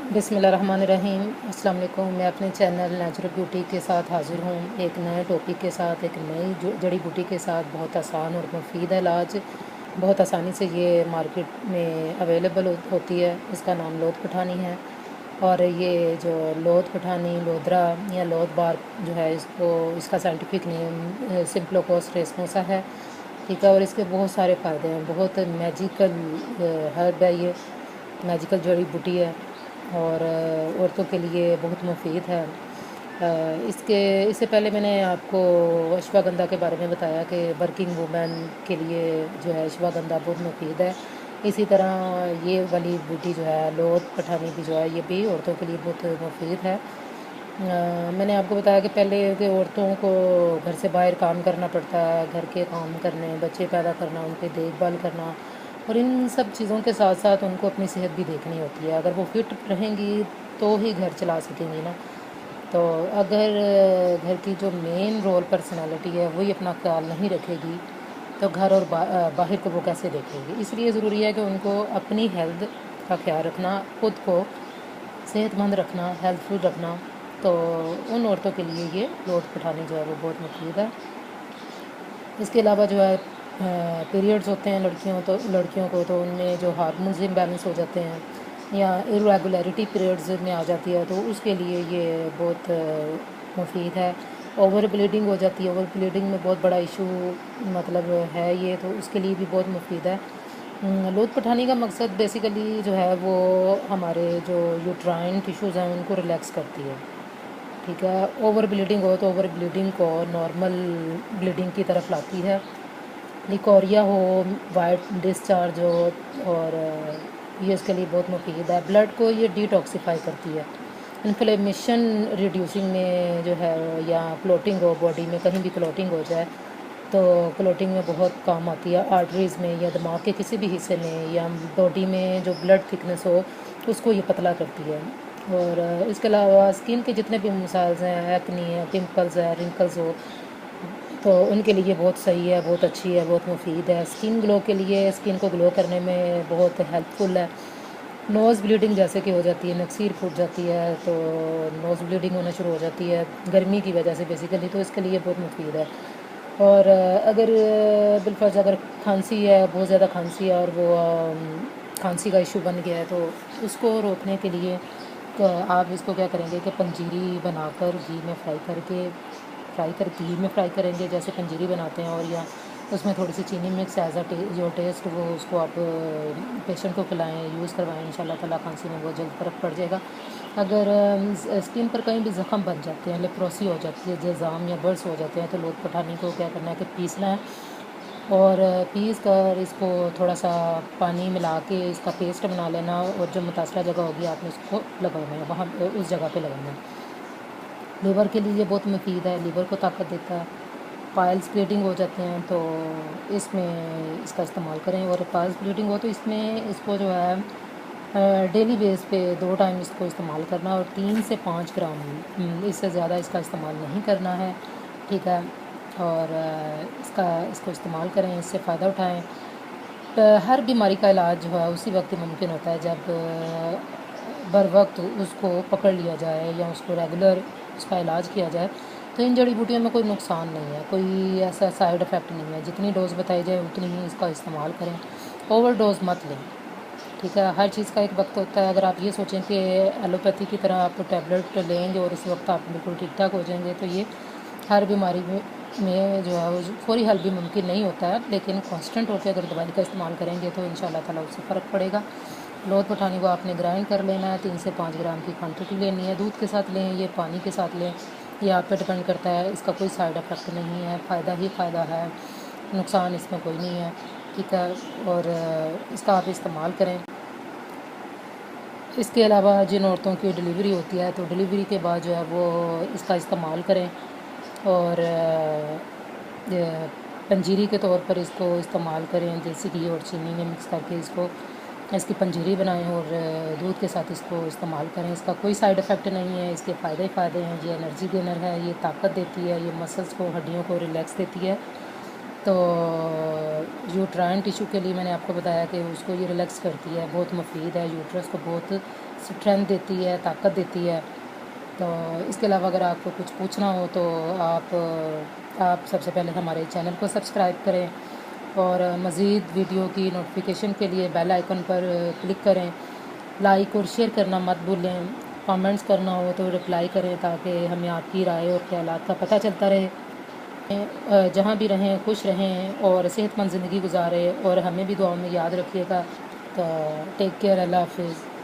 बिस्मिल्लाहिर्रहमानिर्रहीम। अस्सलाम वालेकुम। मैं अपने चैनल नेचुरल ब्यूटी के साथ हाज़िर हूँ, एक नए टॉपिक के साथ, एक नई जड़ी बूटी के साथ। बहुत आसान और मुफीद है इलाज, बहुत आसानी से ये मार्केट में अवेलेबल होती है। इसका नाम लोद पठानी है और ये जो लोद पठानी, लोदरा या लोद बार जो है, इसका साइंटिफिक नेम सिम्प्लोकोस रेसमोसा है। ठीक है। और इसके बहुत सारे फ़ायदे हैं, बहुत मैजिकल हर्ब है ये, मैजिकल जड़ी बूटी है और औरतों के लिए बहुत मुफीद है। इससे पहले मैंने आपको अश्वगंधा के बारे में बताया कि वर्किंग वुमेन के लिए जो है अश्वगंधा बहुत मुफीद है। इसी तरह ये वाली बूटी जो है लोद पठानी भी जो है, ये भी औरतों के लिए बहुत मुफीद है। मैंने आपको बताया कि पहले कि औरतों को घर से बाहर काम करना पड़ता है, घर के काम करने, बच्चे पैदा करना, उनकी देखभाल करना, और इन सब चीज़ों के साथ साथ उनको अपनी सेहत भी देखनी होती है। अगर वो फिट रहेंगी तो ही घर चला सकेंगी ना। तो अगर घर की जो मेन रोल पर्सनालिटी है वही अपना ख्याल नहीं रखेगी तो घर और बाहर को वो कैसे देखेगी। इसलिए ज़रूरी है कि उनको अपनी हेल्थ का ख्याल रखना, खुद को सेहतमंद रखना, हेल्थफुल रखना। तो उन औरतों के लिए ये लोद पठानी जो है वो बहुत मुफीद है। इसके अलावा जो है पीरियड्स होते हैं लड़कियों को तो उनमें जो हार्मोन्स इम्बैलेंस हो जाते हैं या इरेगुलरिटी पीरियड्स में आ जाती है तो उसके लिए ये बहुत मुफीद है। ओवर ब्लीडिंग हो जाती है, ओवर ब्लीडिंग में बहुत बड़ा इशू मतलब है ये, तो उसके लिए भी बहुत मुफीद है। लोद पठानी का मकसद बेसिकली जो है वो हमारे जो यूट्राइन टिश्यूज़ हैं उनको रिलैक्स करती है। ठीक है। ओवर ब्लीडिंग हो तो ओवर ब्लीडिंग को नॉर्मल ब्लीडिंग की तरफ लाती है। लिकोरिया हो, वाइट डिस्चार्ज हो, और ये इसके लिए बहुत मुफीद है। ब्लड को ये डिटॉक्सिफाई करती है। इन्फ्लेमेशन रिड्यूसिंग में जो है, या क्लोटिंग हो बॉडी में, कहीं भी क्लोटिंग हो जाए तो क्लोटिंग में बहुत काम आती है। आर्टरीज़ में या दिमाग के किसी भी हिस्से में या बॉडी में जो ब्लड थिकनेस हो उसको ये पतला करती है। और इसके अलावा स्किन के जितने भी मसाइल्स हैं, एक्नी है, पिंपल्स है, रिंकल्स हो, तो उनके लिए बहुत सही है, बहुत अच्छी है, बहुत मुफीद है। स्किन ग्लो के लिए, स्किन को ग्लो करने में बहुत हेल्पफुल है। नोज़ ब्लीडिंग जैसे कि हो जाती है, नक्सीर फूट जाती है तो नोज़ ब्लीडिंग होना शुरू हो जाती है गर्मी की वजह से बेसिकली, तो इसके लिए बहुत मुफीद है। और अगर बिलफर्ज अगर खांसी है, बहुत ज़्यादा खांसी है और वो खांसी का इशू बन गया है तो उसको रोकने के लिए आप इसको क्या करेंगे कि पंजीरी बनाकर घी में घी में फ्राई करेंगे जैसे पंजीरी बनाते हैं, और या उसमें थोड़ी सी चीनी मिक्स एज जो टेस्ट वो उसको आप पेशेंट को खिलाएं, यूज़ करवाएं। इंशाल्लाह ताला खांसी में बहुत जल्द फ़र्क पड़ जाएगा। अगर स्किन पर कहीं भी ज़ख़म बन जाते हैं, लेप्रोसी हो जाती है, जज़ाम या बर्स हो जाते हैं, तो लोद पठानी को क्या करना है कि पीसना है, और पीस कर इसको थोड़ा सा पानी मिला के इसका पेस्ट बना लेना, और जो मुतासरा जगह होगी आपने उसको लगाना है, वहाँ उस जगह पे लगाना है। लीवर के लिए बहुत मुफीद है, लीवर को ताकत देता है। पाइल्स ब्लीडिंग हो जाते हैं तो इसमें इसका इस्तेमाल करें, और पाइल्स ब्लीडिंग हो तो इसमें इसको जो है डेली बेस पे 2 टाइम इसको इस्तेमाल करना, और 3 से 5 ग्राम, इससे ज़्यादा इसका इस्तेमाल नहीं करना है। ठीक है। और इसको इस्तेमाल करें, इससे फ़ायदा उठाएं। हर बीमारी का इलाज जो है उसी वक्त ही मुमकिन होता है जब बर वक्त उसको पकड़ लिया जाए या उसको रेगुलर उसका इलाज किया जाए। तो इन जड़ी बूटियों में कोई नुकसान नहीं है, कोई ऐसा साइड इफ़ेक्ट नहीं है। जितनी डोज़ बताई जाए उतनी ही इसका इस्तेमाल करें, ओवर डोज़ मत लें। ठीक है। हर चीज़ का एक वक्त होता है। अगर आप ये सोचें कि एलोपैथी की तरह आप टैबलेट लेंगे और इस वक्त आप बिल्कुल ठीक ठाक हो जाएंगे, तो ये हर बीमारी में जो है वो फौरी हल भी मुमकिन नहीं होता है, लेकिन कांस्टेंट होकर अगर दवाई का इस्तेमाल करेंगे तो इंशाल्लाह ताला उससे फ़र्क पड़ेगा। लोद पठानी को आपने ग्राइंड कर लेना है, 3 से 5 ग्राम की क्वांटिटी लेनी है। दूध के साथ लें, ये पानी के साथ लें, ये आप पे डिपेंड करता है। इसका कोई साइड इफ़ेक्ट नहीं है, फ़ायदा ही फ़ायदा है, नुकसान इसमें कोई नहीं है। ठीक है। और इसका आप इस्तेमाल करें। इसके अलावा जिन औरतों की डिलीवरी होती है तो डिलीवरी के बाद जो है वो इसका इस्तेमाल करें, और पंजीरी के तौर पर इसको इस्तेमाल करें, जैसे घी और चीनी में मिक्स करके इसकी पंजीरी बनाएं और दूध के साथ इसको इस्तेमाल करें। इसका कोई साइड इफ़ेक्ट नहीं है, इसके फ़ायदे ही फ़ायदे हैं। ये एनर्जी गेनर है, ये ताकत देती है, ये मसल्स को, हड्डियों को रिलैक्स देती है। तो यूट्राइन टिश्यू के लिए मैंने आपको बताया कि उसको ये रिलैक्स करती है, बहुत मुफीद है, यूट्रस को बहुत स्ट्रेंथ देती है, ताकत देती है। तो इसके अलावा अगर आपको कुछ पूछना हो तो आप सबसे पहले हमारे चैनल को सब्सक्राइब करें और मज़ीद वीडियो की नोटिफिकेशन के लिए बेल आइकन पर क्लिक करें। लाइक और शेयर करना मत भूलें। कमेंट्स करना हो तो रिप्लाई करें ताकि हमें आपकी राय और ख्यालात का पता चलता रहे। जहाँ भी रहें खुश रहें और सेहतमंद ज़िंदगी गुजारें और हमें भी दुआओं में याद रखिएगा। तो टेक केयर, अल्लाह हाफिज़।